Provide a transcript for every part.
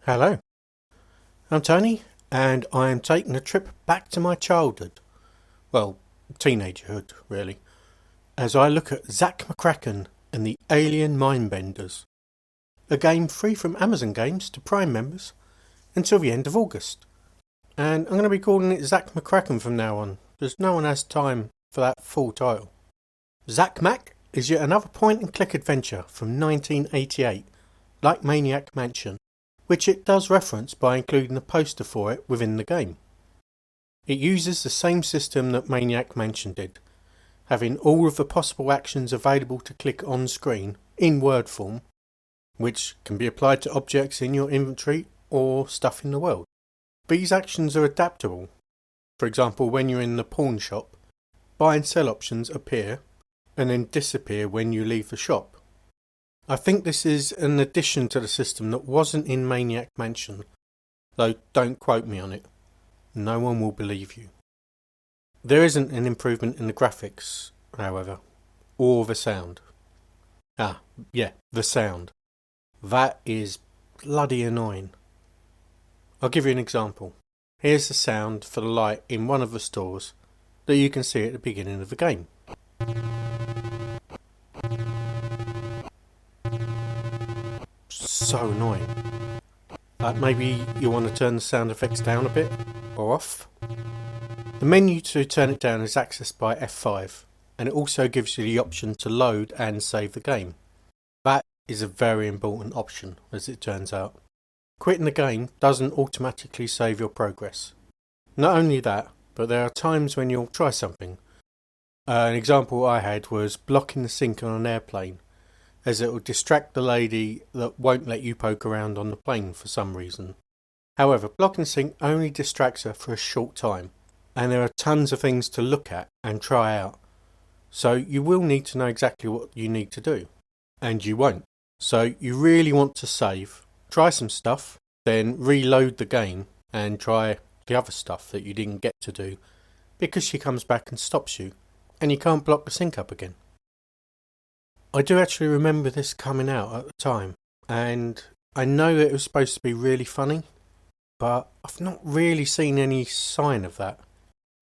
Hello, I'm Tony, and I am taking a trip back to my childhood. Well, teenagerhood, really, as I look at Zach McKracken and the Alien Mindbenders, a game free from Amazon Games to Prime members until the end of August. And I'm going to be calling it Zach McKracken from now on, because no one has time for that full title. Zach Mac is yet another point-and-click adventure from 1988, like Maniac Mansion, which it does reference by including a poster for it within the game. It uses the same system that Maniac Mansion did, having all of the possible actions available to click on screen in word form, which can be applied to objects in your inventory or stuff in the world. These actions are adaptable. For example, when you're in the pawn shop, buy and sell options appear and then disappear when you leave the shop. I think this is an addition to the system that wasn't in Maniac Mansion, though don't quote me on it. No one will believe you. There isn't an improvement in the graphics, however, or the sound. The sound. That is bloody annoying. I'll give you an example. Here's the sound for the light in one of the stores that you can see at the beginning of the game. So annoying. Maybe you want to turn the sound effects down a bit, or off. The menu to turn it down is accessed by F5, and it also gives you the option to load and save the game. That is a very important option, as it turns out. Quitting the game doesn't automatically save your progress. Not only that, but there are times when you'll try something. An example I had was blocking the sink on an airplane, as it will distract the lady that won't let you poke around on the plane for some reason. However, blocking the sink only distracts her for a short time, and there are tons of things to look at and try out. So you will need to know exactly what you need to do, and you won't. So you really want to save, try some stuff, then reload the game and try the other stuff that you didn't get to do, because she comes back and stops you, and you can't block the sink up again. I do actually remember this coming out at the time, and I know that it was supposed to be really funny, but I've not really seen any sign of that.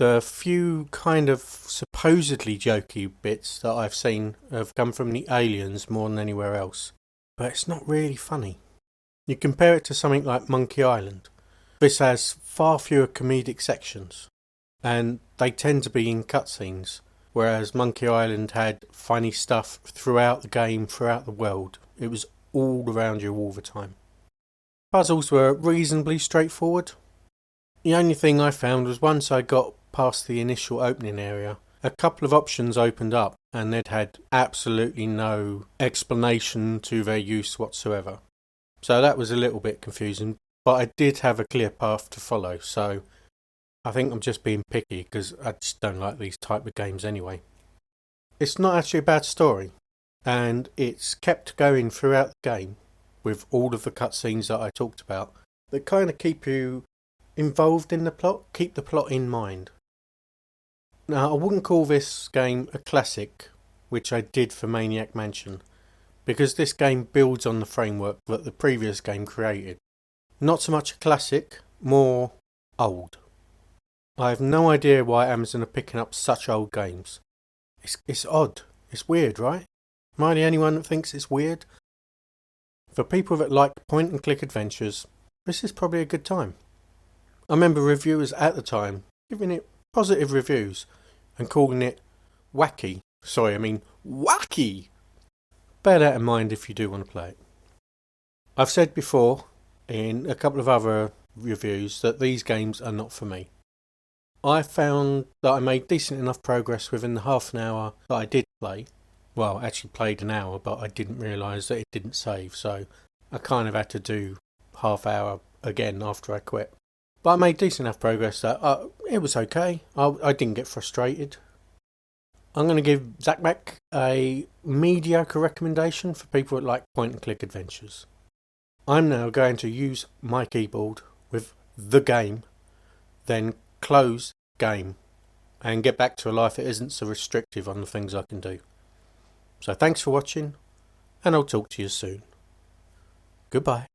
The few kind of supposedly jokey bits that I've seen have come from the aliens more than anywhere else, but it's not really funny. You compare it to something like Monkey Island. This has far fewer comedic sections, and they tend to be in cutscenes. Whereas Monkey Island had funny stuff throughout the game, throughout the world. It was all around you all the time. Puzzles were reasonably straightforward. The only thing I found was once I got past the initial opening area, a couple of options opened up and they'd had absolutely no explanation to their use whatsoever. So that was a little bit confusing, but I did have a clear path to follow, so I think I'm just being picky because I just don't like these type of games anyway. It's not actually a bad story, and it's kept going throughout the game with all of the cutscenes that I talked about that kind of keep you involved in the plot, keep the plot in mind. Now, I wouldn't call this game a classic, which I did for Maniac Mansion, because this game builds on the framework that the previous game created. Not so much a classic, more old. I have no idea why Amazon are picking up such old games. It's odd. It's weird, right? Am I the only one that thinks it's weird? For people that like point-and-click adventures, this is probably a good time. I remember reviewers at the time giving it positive reviews and calling it wacky. Wacky! Bear that in mind if you do want to play it. I've said before, in a couple of other reviews, that these games are not for me. I found that I made decent enough progress within the half an hour that I did play. Well, I actually played an hour, but I didn't realise that it didn't save, so I kind of had to do half hour again after I quit. But I made decent enough progress that it was okay. I didn't get frustrated. I'm going to give Zach Mac a mediocre recommendation for people that like point-and-click adventures. I'm now going to use my keyboard with the game, then close game, and get back to a life that isn't so restrictive on the things I can do. So thanks for watching, and I'll talk to you soon. Goodbye.